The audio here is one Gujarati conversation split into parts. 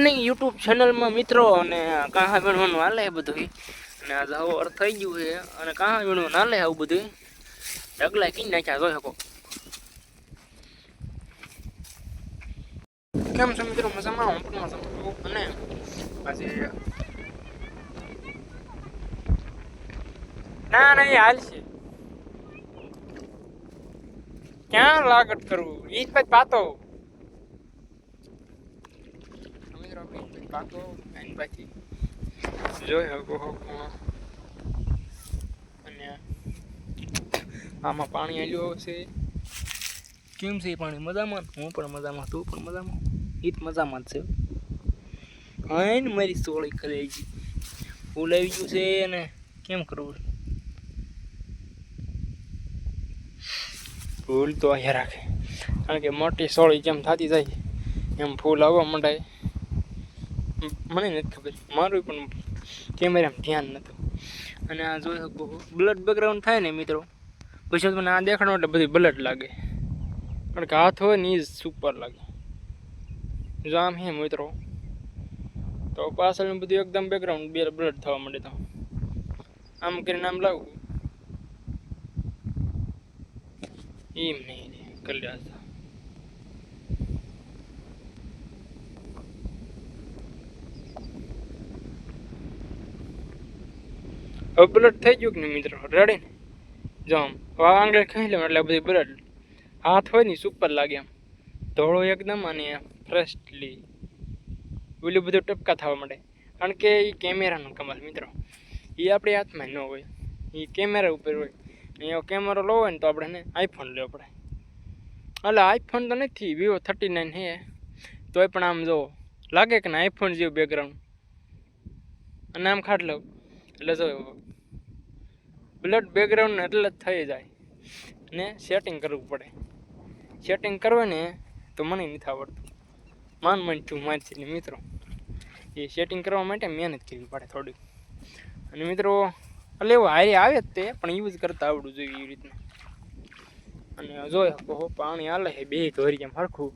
મોર્નિંગ યુટ્યુબ ચેનલમાં મિત્રો અને કાં વીણવાનું હાલે બધું અને આ જવું થઈ ગયું છે અને કાં વીણવાનું હાલે આવું બધું ઢગલા કી નાખ્યા જોઈ શકો. કેમ છો મિત્રો? મજામાં? હું પણ મજામાં. અને પછી ના ના એ હાલ છે ક્યાં લાગત કરવું ઈ જ પાતો મિત્રો પાતો પછી જોઈ શકો અને આમાં પાણી આવ્યું છે. કેમ છે પાણી? મજામાં? હું પણ મજામાં, તું પણ મજામાં? ઈ જ મજામાં જ છે. હા ને મારી સોળી કરી ગઈ ફૂલ આવી ગયું છે ને કેમ કરવું? ફૂલ તો અહીંયા રાખે કારણ કે મોટી સોળી જેમ થતી જાય એમ ફૂલ આવવા માંડાય. મને નથી ખબર, મારું પણ કેમેરામાં ધ્યાન નહોતું. અને આ જોઈ શકો બ્લડ બેકગ્રાઉન્ડ થાય ને મિત્રો પછી મને આ દેખાડો એટલે બધી બ્લડ લાગે કારણ કે હાથ હોય ને એ જ સુપર લાગે. જો આમ હે મિત્રો તો પાછળનું બધું એકદમ બેકગ્રાઉન્ડ બે બ્લડ થવા માંડે. તો આમ કરીને આમ લાવું એમ નહીં કલ્યા હતા. હવે બ્લડ થઈ ગયું કે નહીં મિત્રો? રેડી ને? જો આમ આંગળી ખાઈ લે એટલે બધી બ્લડ હાથ હોય ને સુપર લાગે આમ ધોળો એકદમ અને ફ્રેશલી ઓલું બધું ટપકા થવા માંડે કારણ કે એ કેમેરાનો કમાલ મિત્રો. એ આપણી હાથમાં ન હોય, એ કેમેરા ઉપર હોય. એવો કેમેરો લો હોય ને તો આપણે આઈફોન લેવો પડે. એટલે આઈફોન તો નથી, Vivo 39 છે તોય પણ આમ જો લાગે કે ને આઈફોન જેવું બેકગ્રાઉન્ડ. અને આમ ખાટ લઉં એટલે જો બ્લડ બેકગ્રાઉન્ડ એટલે જ થઈ જાય ને સેટિંગ કરવું પડે. સેટિંગ કરવું ને તો મને નથી આવડતું, માન છું માનছি ને મિત્રો. એ સેટિંગ કરવા માટે મહેનત કરવી પડે થોડી. અને મિત્રો એટલે એવું હારી આવે જ તે પણ યુઝ કરતા આવડવું જોઈએ એવી રીતના. અને જોઈ શકો પાણી હાલે છે બે ધોરી એમ હરખું,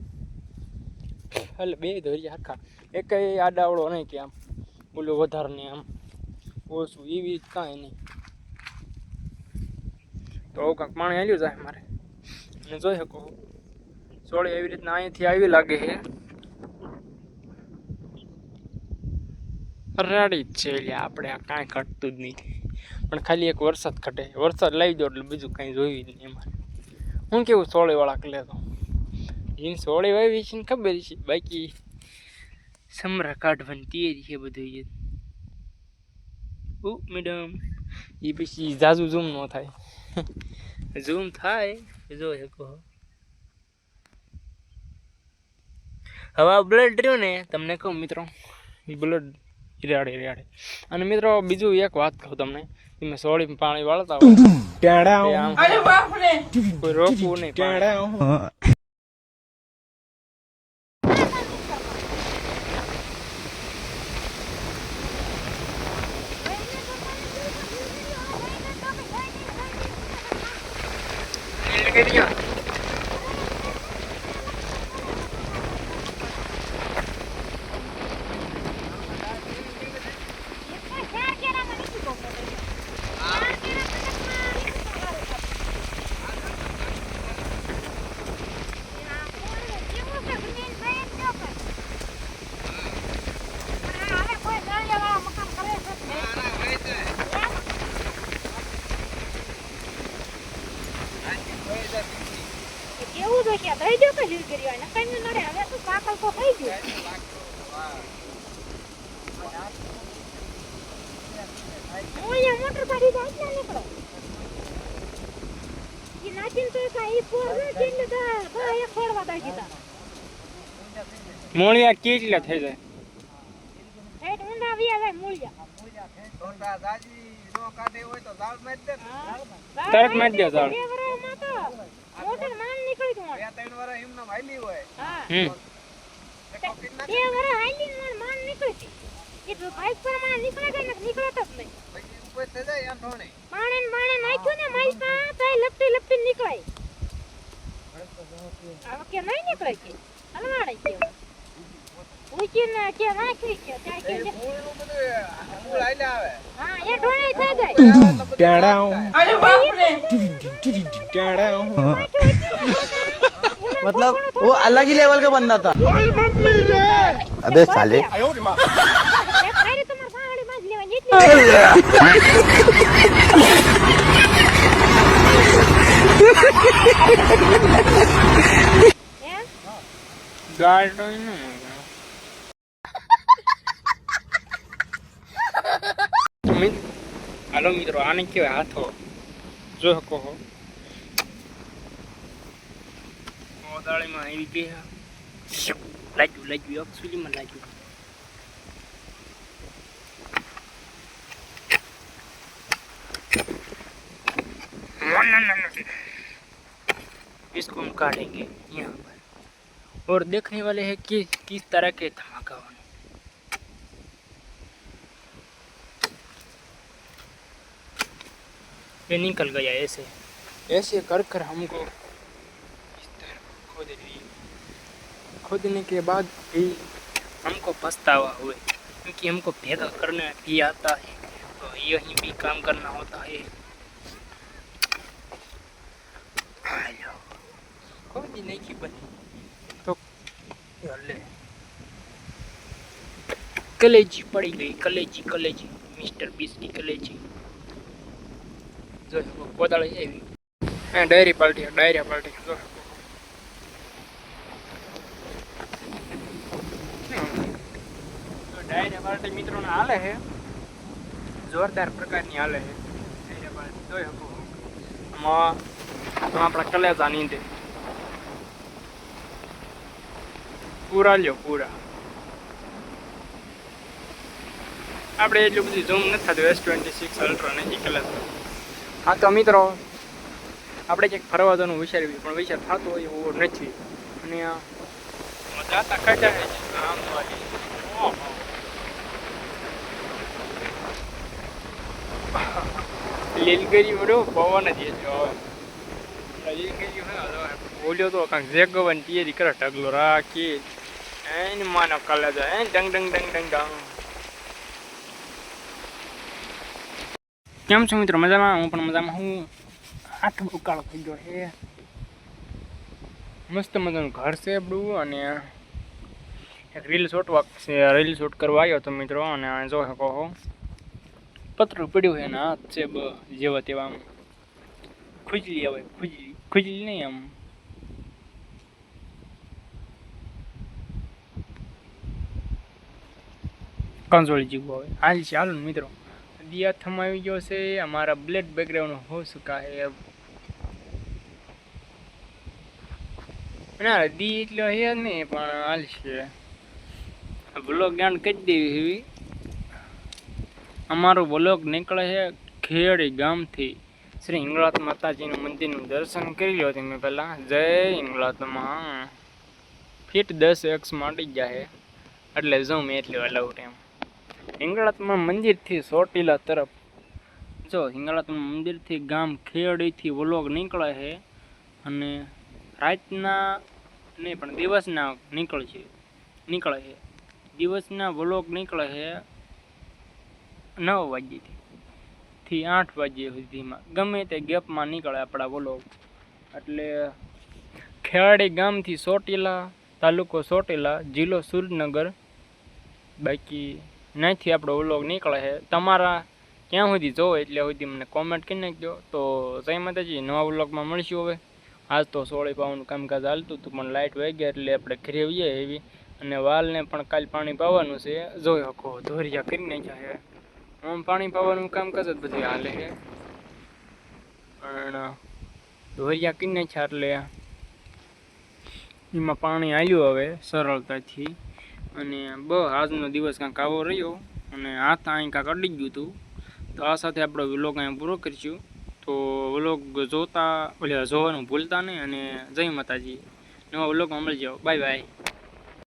એટલે બે ધોરી હરખા, એક આડાવડો નહીં કે આમ ઓલું વધારે ને આમ ઓછું એવી રીત કાંઈ નહીં. તો આવું કાંઈક પાણી હાલ્યું જાય મારે. અને જોઈ શકો સોળી એવી રીતના અહીંયાથી આવી લાગે છે રેડી જ છે. એટલે આપણે આ કાંઈ ઘટતું જ નહીં પણ ખાલી એક વરસાદ ઘટે, વરસાદ લાવી દો એટલે બીજું કાંઈ જોયું જ નહીં એમાં. હું કેવું સોળીવાળા કલે તો એને સોળી વાવી છે ને ખબર છે, બાકી સમરા કાઢવાની તૈયારી છે બધું. મેડમ એ પછી જાજુ ઝૂમ ન થાય, ઝૂમ થાય જોઈ શકો. હવે આ બ્લડ રહ્યું ને તમને કહું મિત્રો, એ બ્લડ રેડે. અને મિત્રો બીજું એક વાત કહું તમને, તમે સોળીમાં પાણી વાળતા હોય કોઈ રોકવું નહીં. એવું તો કે દઈ દો કે લીવ કર્યો ને કઈ નડે. હવે તો પાકલ તો થઈ ગયું. ઓય મોટર ગાડી જાય ને નીકળો. ઈ નાચીન તો કાઈ પોર ને કેને દા એક ફોડવા દઈ દીધા. મોળિયા કેટલા થઈ જાય? હેડ ઊંડા વિયા જાય મોળિયા. છોટા દાજી નો કાઢે હોય તો ઝાડ મારી દે. તરત મારી દે ઝાડ. મોટર માન નીકળી તો. 2-3 વર્ષ એમના હાલી હોય. હા. બે 2 વર્ષ હાલી માન નીકળી. એ તો ભાઈ પર માન નીકળે કે નીકળે તો નહીં. પછી ઉપર થઈ જાય એમ થોને. માણે નાખ્યું ને માઈ પા તઈ લપટી નીકળે. હવે કે નહીં નીકળે કે હલવાડે કે ઉચીને કે નાખી છે ત્યાં કે એ ફૂલનું બધું ફૂલ આઈને આવે હા એ ઢોળાઈ થઈ જાય मतलब वो अलग ही लेवल का बंदा था। अबे साले એ ખાલી તમાર સાંગળી માં જ લેવાની એટલી હે ગાળ તો ન હાલો મિત્રો આને કહેવાય હાથો જો શકો હો મોદાળીમાં આવી ગયા લાગ્યું એકચ્યુઅલીમાં લાગ્યું इसको हम काटेंगे यहाँ पर और देखने वाले हैं कि किस तरह के धमाका होने ये निकल गया ऐसे ऐसे कर कर हमको इस तरह खोद लिए खोदने के बाद भी हमको पछतावा हुए क्योंकि हमको पैदा करना भी आता है तो यही भी काम करना होता है खोदी नहीं की बनी तो ले कलेजी पड़ी गई कलेजी मिस्टर बीस की कलेजी जो कोदाળી આવી હા ડાયરી પાર્ટી જો ડાયરી પાર્ટી મિત્રોને હાલે છે જોરદાર પ્રકારની હાલે છે ડાયરી પાર્ટી જોઈ શકો આમાં આપણા કલેજા નીંદે પૂરા લ્યો પૂરા આપણે એટલું બધું ઝૂમ નથી થતું S26 અલ્ટ્રા નથી કલેજા હા તો મિત્રો આપણે ક્યાંક ફરવા જવાનું વિચાર્યું પણ વિચાર થતો હોય એવો નથી અને મજા તો ખજા છે આમ વાળી લીલગરી બરો પવન જ છે હવે લીલગરી બોલ્યો તો કાંક જેગવાની તૈયારી કરે ઢગલો રાખી એને માનો કલે જાય ડંગ ડંગ ડંગ ડંગ ડંગ કેમ છો મિત્રો મજામાં હું પણ મજામાં હું હાથ બહુ કાળો થઈ ગયો છે મસ્ત મજાનું ઘર છે આપણું અને એક રીલ શૂટ કરવા આવ્યો તો મિત્રો અને જો શકો હો પતરું પડ્યું છે ને હાથ છે જેવા તેવા આમ ખુજલી આવે ખુજલી નહીં આમ કંસોળી જેવું આવે હાલ છે હાલો ને મિત્રો દિયા થમાવી ગયો છે અમારા બ્લેડ બેકગ્રાઉન્ડ હો ચુકા હે ના દી એટલો હે નહીં પણ હાલ છે બ્લોગ ગાંડ કરી દેવી એવી અમારો બ્લોગ નીકળે છે ખેડી ગામથી શ્રી હિંગળાજ માતાજીનું મંદિરનું દર્શન કરી લો તમે પહેલાં જય હિંગળાજમાં ફીટ 10x માંડી જાય એટલે જઉં એટલે અલાઉટ એમ હિંગળાજમાં મંદિરથી ચોટીલા તરફ જો હિંગળાજમાં મંદિરથી ગામ ખેડીથી વ્લોગ નીકળે છે અને રાતના નહીં પણ દિવસના નીકળે છે દિવસના વ્લોગ નીકળે છે 9 વાગ્યેથી 8 વાગ્યા સુધીમાં ગમે તે ગેપમાં નીકળે આપણા વ્લોગ એટલે ખેડી ગામથી ચોટીલા તાલુકો ચોટીલા જિલ્લો સુરનગર બાકી ત્યાંથી આપણો વ્લોગ નીકળે છે તમારા ક્યાં સુધી જોવો એટલે સુધી મને કોમેન્ટ કરી નાખજો તો જય માતાજી નવા વ્લોગમાં મળશું હવે આજ તો સોળી પાવાનું કામકાજ હાલતું હતું પણ લાઇટ વહી ગયા એટલે આપણે ઘરે આવીએ એવી અને વાલને પણ કાલ પાણી પાવાનું છે જોઈ શકો ધોરિયા કરી નાખ્યા છે આમ પાણી પાવાનું કામકાજ જ બધું હાલે છે પણ ધોરિયા કરી નાખ્યા એટલે એમાં પાણી હાલ્યું હવે સરળતાથી અને આજનો દિવસ કાંઈક આવો રહ્યો અને હાથ અહીં કાંઈક અડી ગયું હતું તો આ સાથે આપણો વ્લોગ અહીંયા પૂરો કરીશું તો વ્લોગ જોવાનું ભૂલતા નહીં અને જય માતાજી નવા વ્લોગમાં મળી જાઓ બાય બાય